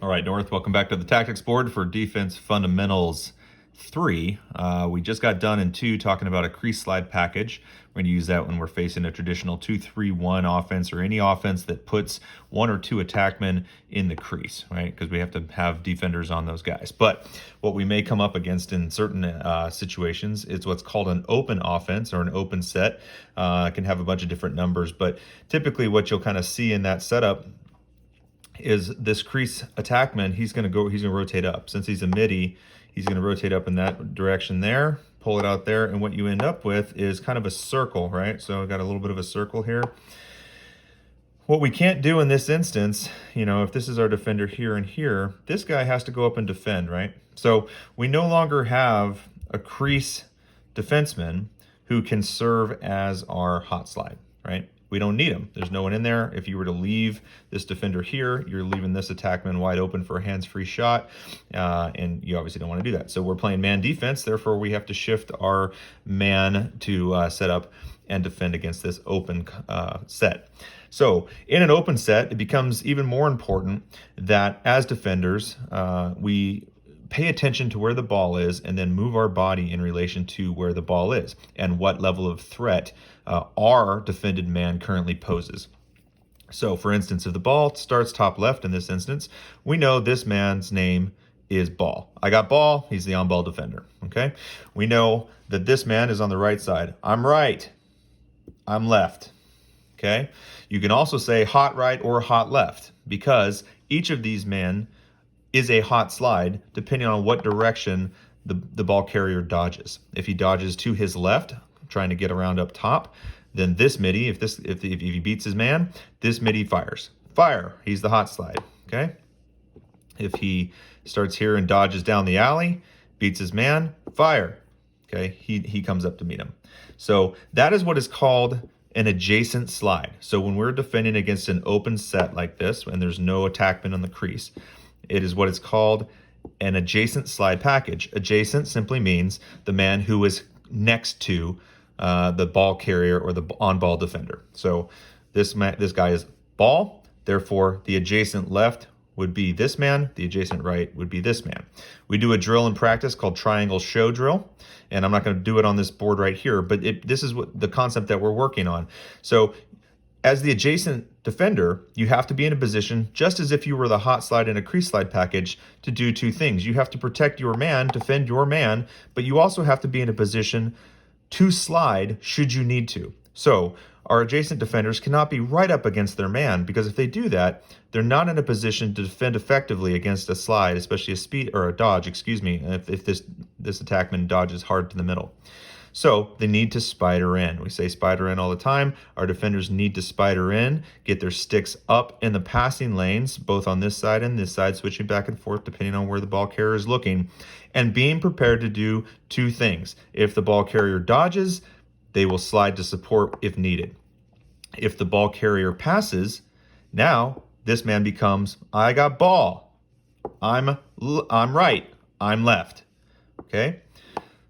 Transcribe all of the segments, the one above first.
All right, North, welcome back to the tactics board for Defense Fundamentals 3. We just got done in 2 talking about a crease slide package. We're going to use that when we're facing a traditional 2-3-1 offense or any offense that puts 1 or 2 attackmen in the crease, right? Because we have to have defenders on those guys. But what we may come up against in certain situations is what's called an open offense or an open set. It can have a bunch of different numbers, but typically what you'll kind of see in that setup is this crease attackman, he's going to rotate up. Since he's a midi, he's going to rotate up in that direction there, pull it out there, and what you end up with is kind of a circle, right? So I've got a little bit of a circle here. What we can't do in this instance, if this is our defender here and here, this guy has to go up and defend, right? So we no longer have a crease defenseman who can serve as our hot slide, right? We don't need him. There's no one in there. If you were to leave this defender here, you're leaving this attackman wide open for a hands-free shot, and you obviously don't want to do that. So we're playing man defense, therefore we have to shift our man to set up and defend against this open set. So in an open set, it becomes even more important that as defenders, we pay attention to where the ball is and then move our body in relation to where the ball is and what level of threat our defended man currently poses. So for instance, if the ball starts top left in this instance, we know this man's name is Ball. I got Ball, he's the on-ball defender, okay? We know that this man is on the right side. I'm right, I'm left, okay? You can also say hot right or hot left because each of these men is a hot slide depending on what direction the ball carrier dodges. If he dodges to his left, trying to get around up top, then this midi, if he beats his man, this midi fires. Fire, he's the hot slide, okay? If he starts here and dodges down the alley, beats his man, fire, okay? He comes up to meet him. So that is what is called an adjacent slide. So when we're defending against an open set like this, and there's no attackman on the crease, it is what is called an adjacent slide package. Adjacent simply means the man who is next to the ball carrier or the on-ball defender. So this guy is Ball, therefore the adjacent left would be this man, the adjacent right would be this man. We do a drill in practice called triangle show drill, and I'm not going to do it on this board right here, but this is what the concept that we're working on. So as the adjacent defender, you have to be in a position, just as if you were the hot slide in a crease slide package, to do 2 things. You have to protect your man, defend your man, but you also have to be in a position to slide should you need to. So our adjacent defenders cannot be right up against their man, because if they do that, they're not in a position to defend effectively against a slide, especially a speed or a dodge, if this attackman dodges hard to the middle. So they need to spider in. We say spider in all the time. Our defenders need to spider in, get their sticks up in the passing lanes, both on this side and this side, switching back and forth depending on where the ball carrier is looking, and being prepared to do 2 things. If the ball carrier dodges, they will slide to support if needed. If the ball carrier passes, now this man becomes, I got Ball. I'm right, I'm left, okay?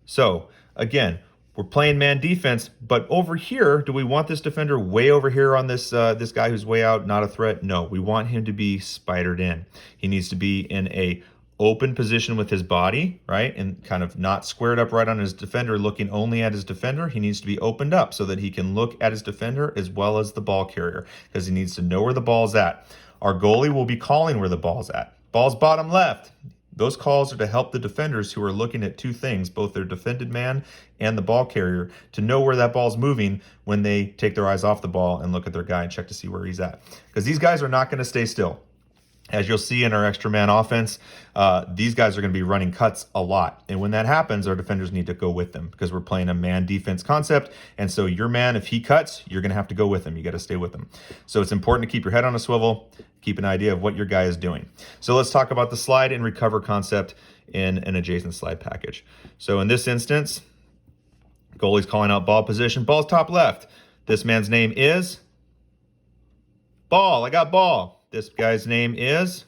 So again, we're playing man defense, but over here, do we want this defender way over here on this guy who's way out, not a threat? No, we want him to be spidered in. He needs to be in a open position with his body, right? And kind of not squared up right on his defender, looking only at his defender. He needs to be opened up so that he can look at his defender as well as the ball carrier, because he needs to know where the ball's at. Our goalie will be calling where the ball's at. Ball's bottom left. Those calls are to help the defenders who are looking at 2 things, both their defended man and the ball carrier, to know where that ball's moving when they take their eyes off the ball and look at their guy and check to see where he's at. Because these guys are not going to stay still. As you'll see in our extra man offense, these guys are going to be running cuts a lot. And when that happens, our defenders need to go with them, because we're playing a man defense concept. And so your man, if he cuts, you're going to have to go with him. You got to stay with him. So it's important to keep your head on a swivel, keep an idea of what your guy is doing. So let's talk about the slide and recover concept in an adjacent slide package. So in this instance, goalie's calling out ball position. Ball's top left. This man's name is Ball. I got Ball. This guy's name is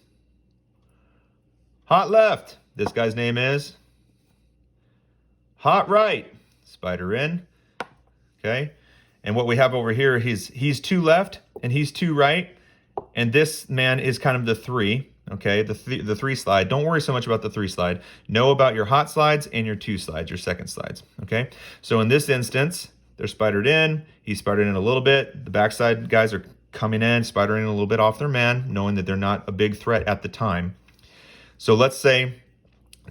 hot left. This guy's name is hot right. Spider in, okay? And what we have over here, he's 2 left and he's 2 right. And this man is kind of the 3. okay, the 3 slide. Don't worry so much about the 3 slide. Know about your hot slides and your 2 slides, your second slides, okay? So in this instance, they're spidered in. He's spidered in a little bit. The backside guys are coming in, spidering a little bit off their man, knowing that they're not a big threat at the time. So let's say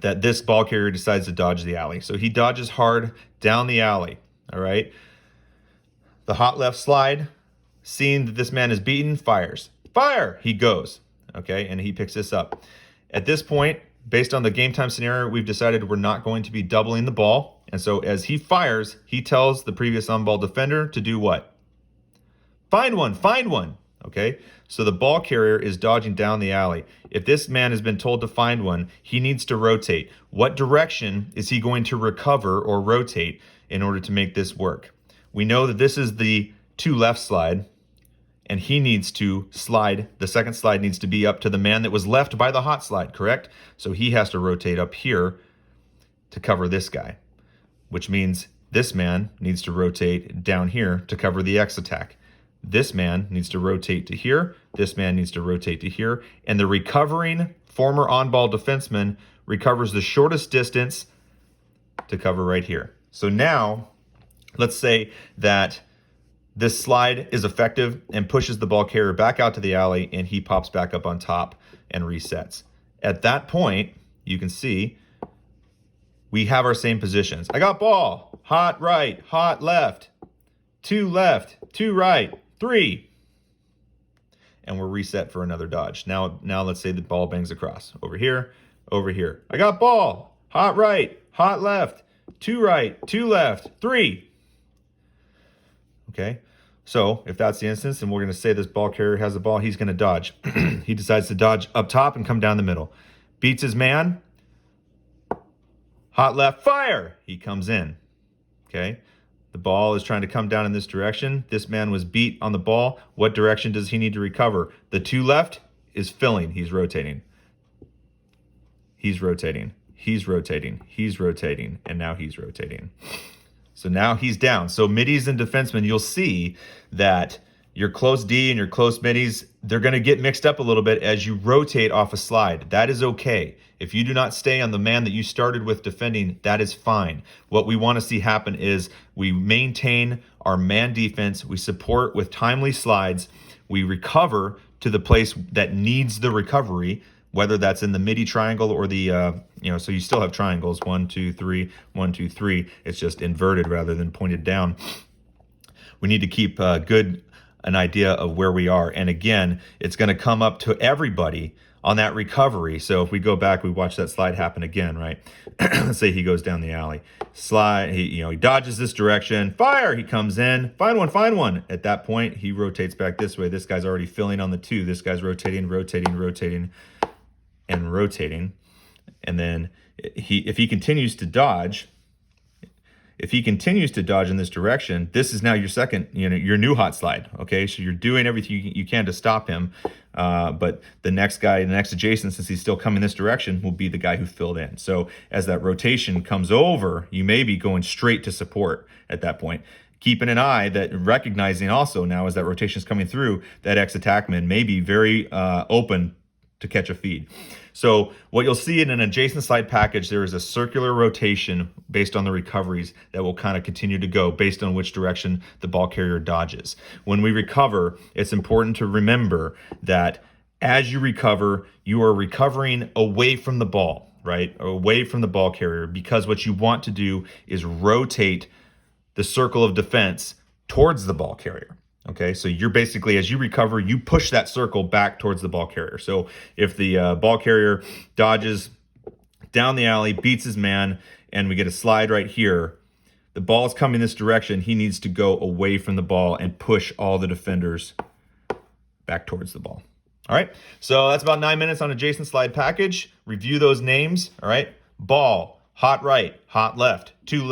that this ball carrier decides to dodge the alley. So he dodges hard down the alley, all right? The hot left slide, seeing that this man is beaten, fires. Fire! He goes, okay? And he picks this up. At this point, based on the game time scenario, we've decided we're not going to be doubling the ball. And so as he fires, he tells the previous on-ball defender to do what? Find one, okay? So the ball carrier is dodging down the alley. If this man has been told to find one, he needs to rotate. What direction is he going to recover or rotate in order to make this work? We know that this is the 2 left slide, and he needs to slide. The second slide needs to be up to the man that was left by the hot slide, correct? So he has to rotate up here to cover this guy, which means this man needs to rotate down here to cover the X attack. This man needs to rotate to here. This man needs to rotate to here. And the recovering former on-ball defenseman recovers the shortest distance to cover right here. So now, let's say that this slide is effective and pushes the ball carrier back out to the alley, and he pops back up on top and resets. At that point, you can see we have our same positions. I got ball, hot right, hot left, 2 left, 2 right, 3. And we're reset for another dodge. Now let's say the ball bangs across. Over here, over here. I got ball, hot right, hot left, 2 right, 2 left, 3. Okay, so if that's the instance, and we're going to say this ball carrier has the ball, he's going to dodge. He decides to dodge up top and come down the middle. Beats his man. Hot left, fire! He comes in. Okay, the ball is trying to come down in this direction. This man was beat on the ball. What direction does he need to recover? The 2 left is filling. He's rotating. He's rotating. He's rotating. He's rotating. And now he's rotating. So now he's down. So middies and defensemen, you'll see that your close D and your close middies, they're going to get mixed up a little bit as you rotate off a slide. That is okay. If you do not stay on the man that you started with defending, that is fine. What we want to see happen is we maintain our man defense. We support with timely slides. We recover to the place that needs the recovery, whether that's in the midi triangle or the, so you still have triangles, 1, 2, 3, 1, 2, 3. It's just inverted rather than pointed down. We need to keep an idea of where we are. And again, it's going to come up to everybody on that recovery. So if we go back, we watch that slide happen again, right? Let's say he goes down the alley. Slide, he dodges this direction. Fire, he comes in. Find one. At that point, he rotates back this way. This guy's already filling on the 2. This guy's rotating, and rotating. And then if he continues to dodge, in this direction, this is now your second, your new hot slide. Okay, so you're doing everything you can to stop him. But the next guy, the next adjacent, since he's still coming this direction, will be the guy who filled in. So as that rotation comes over, you may be going straight to support at that point. Keeping an eye that recognizing also now as that rotation is coming through, that ex-attackman may be very open to catch a feed. So what you'll see in an adjacent slide package, there is a circular rotation based on the recoveries that will kind of continue to go based on which direction the ball carrier dodges. When we recover, it's important to remember that as you recover, you are recovering away from the ball, right? Away from the ball carrier, because what you want to do is rotate the circle of defense towards the ball carrier. Okay, so you're basically, as you recover, you push that circle back towards the ball carrier. So if the ball carrier dodges down the alley, beats his man, and we get a slide right here, the ball's coming this direction, he needs to go away from the ball and push all the defenders back towards the ball. All right, so that's about 9 minutes on adjacent slide package. Review those names, all right? Ball, hot right, hot left, 2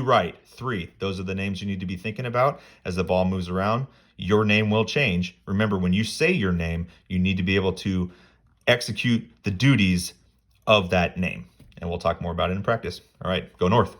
right, 3. Those are the names you need to be thinking about as the ball moves around. Your name will change. Remember, when you say your name, you need to be able to execute the duties of that name. And we'll talk more about it in practice. All right, go North.